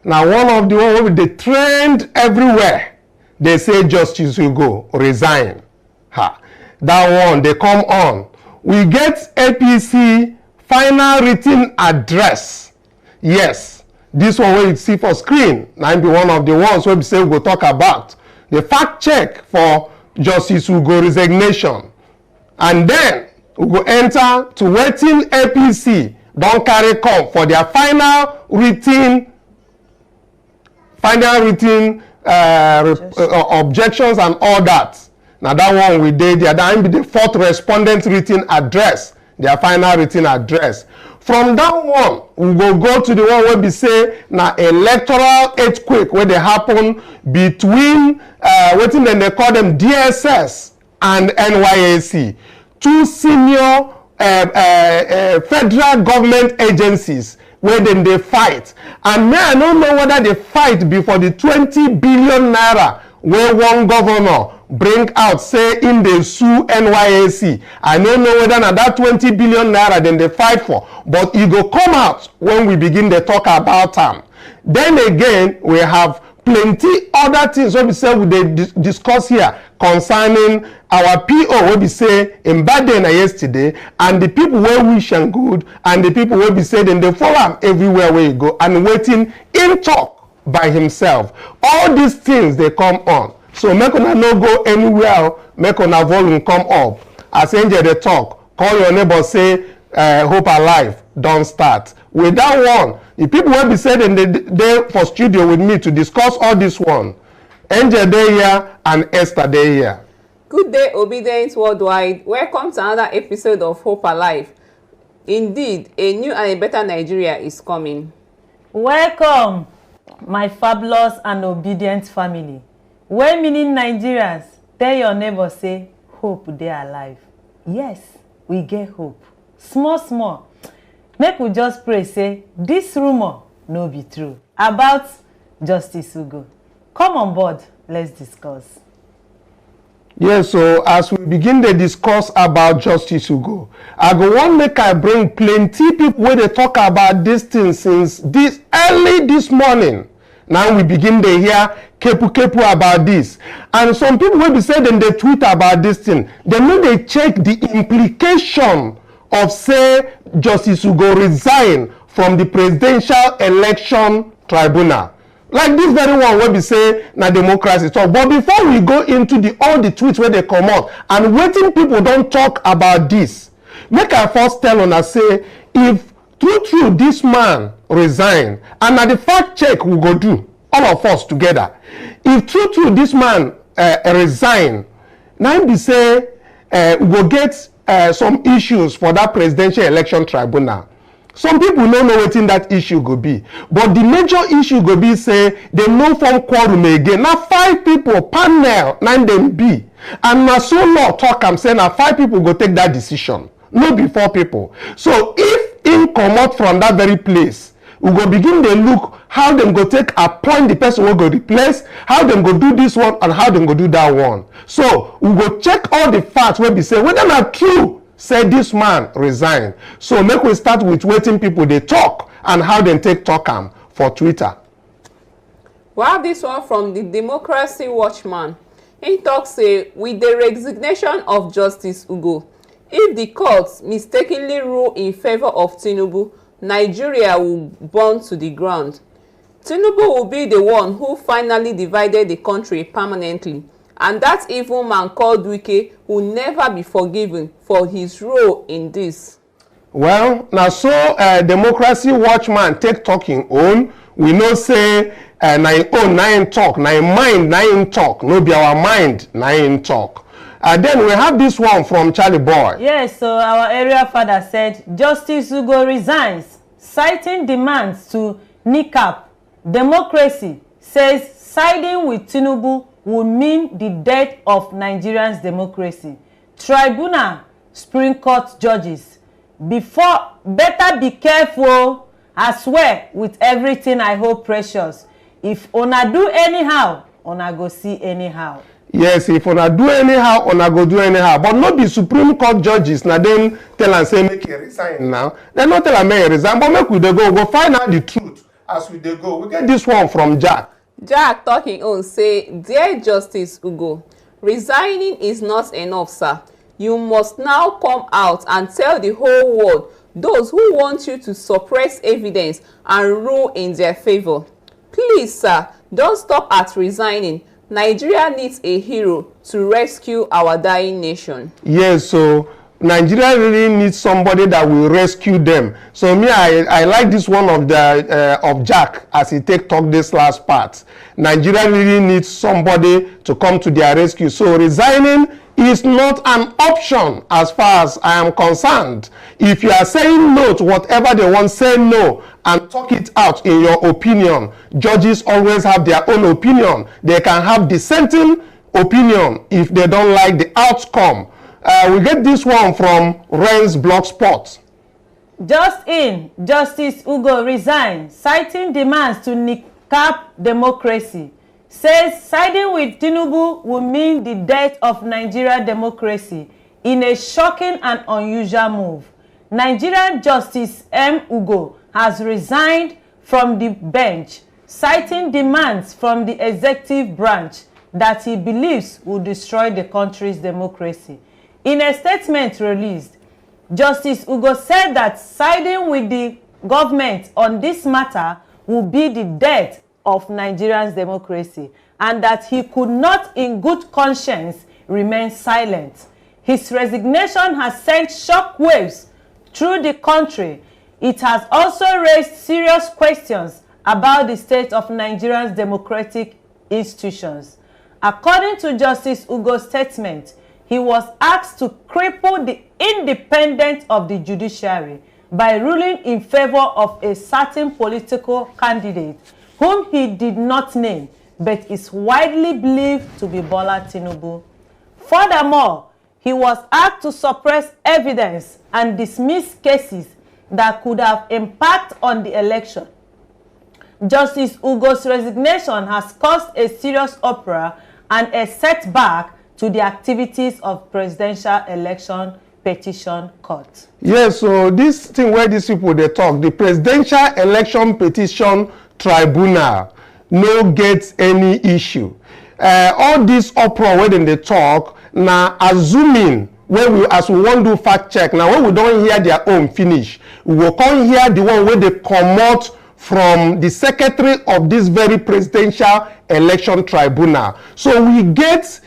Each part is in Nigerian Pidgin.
Now, one of the one with the trend everywhere, they say Justice Hugo resign. Ha. That one, they come on. We get APC final written address. Yes, this one where you see for screen, now be one of the ones where we say we go talk about. The fact check for Justice Hugo resignation. And then we go enter to waiting APC don't carry come for their final written objections and all that. Now that one we did there, that will be the fourth respondent written address, their final written address. From that one, we will go to the one where we say now electoral earthquake where they happen between what then they call them DSS and NYAC, two senior federal government agencies where then they fight. And now I don't know whether they fight before the 20 billion naira where one governor bring out, say in the sue NYAC. I don't know whether now that 20 billion naira then they fight for, but it will come out when we begin to talk about them. Then again, we have plenty other things what we say we discuss here concerning our PO what we say in bad day yesterday, and the people where wish and good, and the people where we say then they follow him everywhere where you go and waiting in talk by himself. All these things they come on. So make una no go anywhere, make una volume come up. As Angel they talk, call your neighbor, say hope alive, don't start. With that one, the people will be said in the day for studio with me to discuss all this one. Angel they here and Esther they here. Good day, Obedience Worldwide. Welcome to another episode of Hope Alive. Indeed, a new and a better Nigeria is coming. Welcome, my fabulous and obedient family. Well meaning Nigerians, tell your neighbor say, hope they are alive. Yes, we get hope. Small, small. Make we just pray, say, this rumor no be true about Justice Hugo. Come on board, let's discuss. Yes, so as we begin to discuss about Justice Hugo, I go one make I bring plenty people where they talk about this thing since this early this morning. Now we begin to hear kepu about this. And some people will be saying they tweet about this thing. They know they check the implication of say Justice Hugo resign from the Presidential Election Tribunal. Like this very one where we say na democracy talk. But before we go into all the tweets where they come out and waiting people don't talk about this, make I first tell on us say if true this man resign and na the fact check we go do all of us together. If true this man resign, now be say we go get some issues for that Presidential Election Tribunal. Some people don't know what in that issue go be, but the major issue go be say they no form quorum again. Now 5 people panel 9 them be, and na so law talk am say na 5 people go take that decision, no be 4 people. So if in come out from that very place, we go begin to look how them go take appoint the person who go replace, how them go do this one and how them go do that one. So we go check all the facts where we say whether not true. Say this man resign. So make we start with waiting people they talk and how they take talk for Twitter. Well, this one from the Democracy Watchman. He talks say with the resignation of Justice Hugo, if the courts mistakenly rule in favor of Tinubu, Nigeria will burn to the ground. Tinubu will be the one who finally divided the country permanently. And that evil man called Wike will never be forgiven for his role in this. Well, now so Democracy Watchman take talking own. We know say na in own na in talk, na in mind na in talk, no be our mind na in talk. Then we have this one from Charlie Boy. Yes, so our area father said Justice Hugo resigns, citing demands to kneecap democracy, says siding with Tinubu would mean the death of Nigerians' democracy. Tribunal, Supreme Court judges, better be careful. I swear with everything I hold precious. If una do anyhow, una go see anyhow. Yes, if una do anyhow, una go do anyhow. But not be Supreme Court judges. Now then tell and say make you resign now. They not tell and make you resign, but make we go find out the truth. as we dey go. We get this one from Jack. Jack talking on say, Dear Justice Ugo, resigning is not enough, sir. You must now come out and tell the whole world those who want you to suppress evidence and rule in their favor. Please, sir, don't stop at resigning. Nigeria needs a hero to rescue our dying nation. Yes, so Nigeria really needs somebody that will rescue them. So me, I like this one of the of Jack as he talk this last part. Nigeria really needs somebody to come to their rescue. So resigning is not an option as far as I am concerned. If you are saying no to whatever they want, say no and talk it out in your opinion. Judges always have their own opinion. They can have dissenting opinion if they don't like the outcome. We get this one from Ren's Blogspot. Just in, Justice Ugo resigned, citing demands to kneecap democracy. Says siding with Tinubu will mean the death of Nigeria democracy in a shocking and unusual move. Nigerian Justice M. Ugo has resigned from the bench, citing demands from the executive branch that he believes will destroy the country's democracy. In a statement released, Justice Ugo said that siding with the government on this matter will be the death of Nigeria's democracy and that he could not in good conscience remain silent. His resignation has sent shockwaves through the country. It has also raised serious questions about the state of Nigeria's democratic institutions. According to Justice Ugo's statement, he was asked to cripple the independence of the judiciary by ruling in favor of a certain political candidate whom he did not name but is widely believed to be Bola Tinubu. Furthermore, he was asked to suppress evidence and dismiss cases that could have impact on the election. Justice Ugo's resignation has caused a serious uproar and a setback to the activities of Presidential Election Petition Court. Yes, so this thing where these people they talk, the Presidential Election Petition Tribunal no gets any issue. All this uproar when they talk, now assuming when we as we want to do fact check, now when we don't hear their own finish, we will come hear the one where they come out from the secretary of this very Presidential Election Tribunal. So we get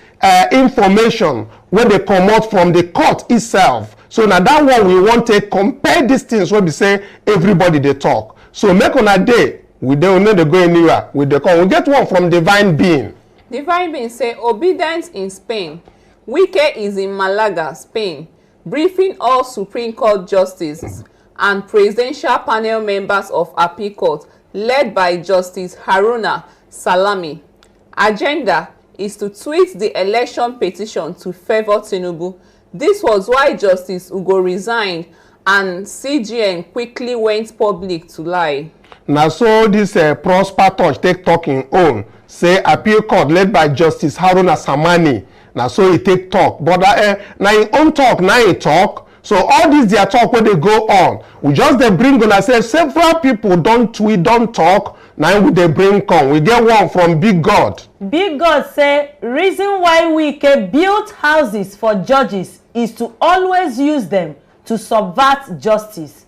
information when they come out from the court itself. So now that one we want to compare these things when we say everybody they talk. So make on a day we don't know they go anywhere with the call. We get one from Divine Being. Divine Being say obedience in Spain. Wike is in Malaga, Spain, briefing all Supreme Court justices and presidential panel members of Appeal Court led by Justice Haruna Salami. Agenda is to tweet the election petition to favor Tinubu. This was why Justice Ugo resigned and CGN quickly went public to lie. Now so this Prosper Touch take talking on, say Appeal Court led by Justice Haruna Samani. Now so he take talk, but now in own talk, now he talk. So all this their talk when they go on, we just they bring on and say several people don't tweet, don't talk. Now we they bring come. We get one from Big God. Big God say reason why Wike built houses for judges is to always use them to subvert justice.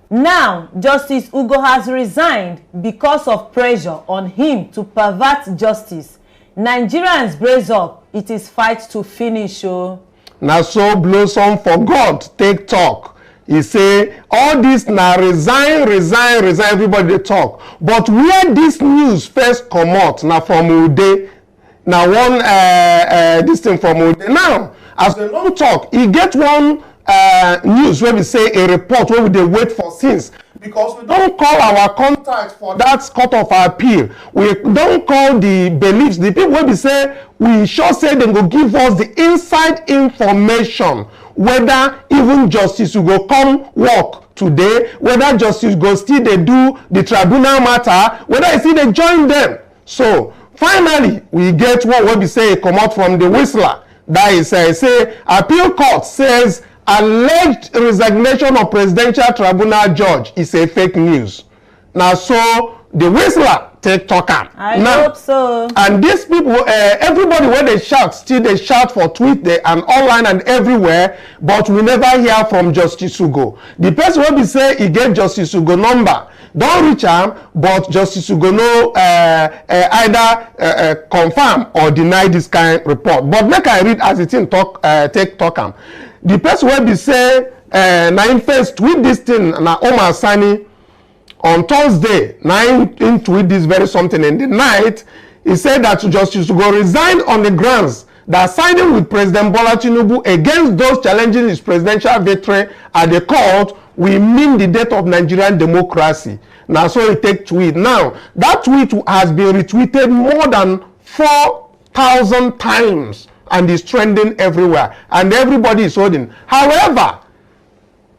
Now, Justice Ugo has resigned because of pressure on him to pervert justice. Nigerians brace up. It is fight to finish. Oh. Now so Blossom for God take talk. He say all this now resign, everybody they talk. But where this news first come out now from Ude, now one this thing from Ude. Now, as they don't talk, he get one news where we say a report where we dey wait for since. Because we don't call our contact for that court of appeal. We don't call the beliefs. The people wey be say we sure say dem go give us the inside information whether even justice go come work today, whether justice go still dey do the tribunal matter, whether e still dey join them. So finally we get one wey be say e comot from the whistler. That is say appeal court says alleged resignation of presidential tribunal judge is a fake news. Now, so the whistler take talk am. I hope so. And these people, everybody when they shout, still they shout for tweet there and online and everywhere, but we never hear from Justice Ugo. The person when we say he get Justice Ugo number, don't reach am, but Justice Ugo no either confirm or deny this kind report. But make I read as it in talk, take talk am. The person when we say na im first tweet this thing na Omar Sani on Thursday, na im tweet this very something in the night. He said that Justice Ugo resigned on the grounds that siding with President Bola Tinubu against those challenging his presidential victory at the court will mean the death of Nigerian democracy. Now, so he take tweet. Now, that tweet has been retweeted more than 4,000 times and is trending everywhere. And everybody is holding. However,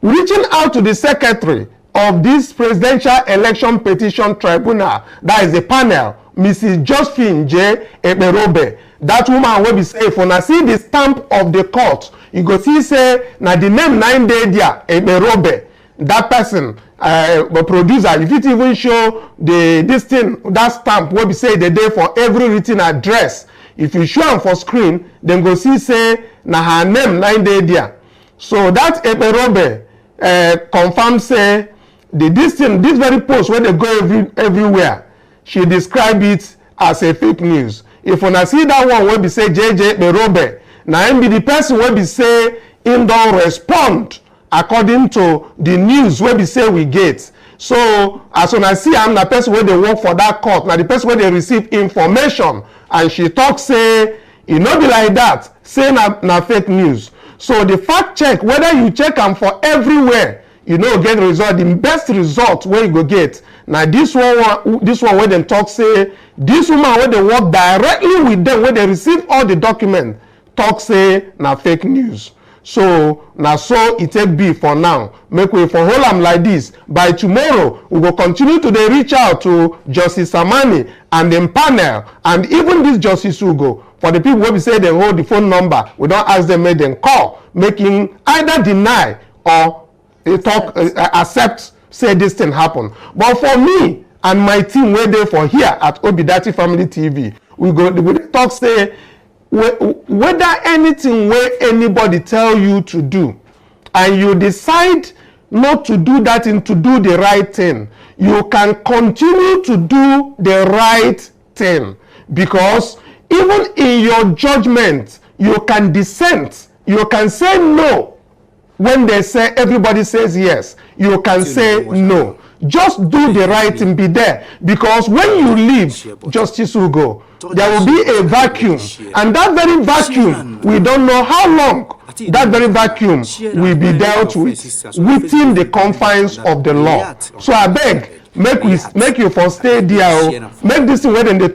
reaching out to the secretary of this presidential election petition tribunal, that is the panel, Mrs. Josephine J. Eberobe, that woman will be say, if una see the stamp of the court, you go see say, na the name 9 day there, Eberobe, that person, the producer, if it even show this thing, that stamp will be say the day for every written address. If you show am for screen, then go see say, na her name 9 day there. So that Eberobe confirm say, this very post where they go everywhere, she describe it as a fake news. If una see that one wey be say JJ Eberobe, na him be the person wey be say him don respond according to the news wey be say we get. So as una see am, na person wey dey work for that court, na the person wey dey receive information, and she talk say e no be like that, say na fake news. So the fact check, whether you check am for everywhere, you no get result. The best result wey you go get na this one wey dem talk say this woman wey dey work directly with them, wey dey receive all the document, talk say na fake news. So na so e take be for now. Make we for hold am like this. By tomorrow, we go continue to dey reach out to Justice Samani and dem panel, and even this Justice Ugo. For the people wey be say dem hold the phone number, we don ask them make dem call, make him either deny or accept say this thing happen. But for me and my team wey dey for here at Obidati Family TV, we talk say whether anything wey anybody tell you to do and you decide not to do that thing, to do the right thing, you can continue to do the right thing, because even in your judgment you can dissent, you can say no. When they say, everybody says yes, you can say no. Just do the right thing, be there. Because when you leave, Justice Ugo, there will be a vacuum. And that very vacuum, we don't know how long that very vacuum will be dealt with within the confines of the law. So I beg, make you for stay there, make this thing where they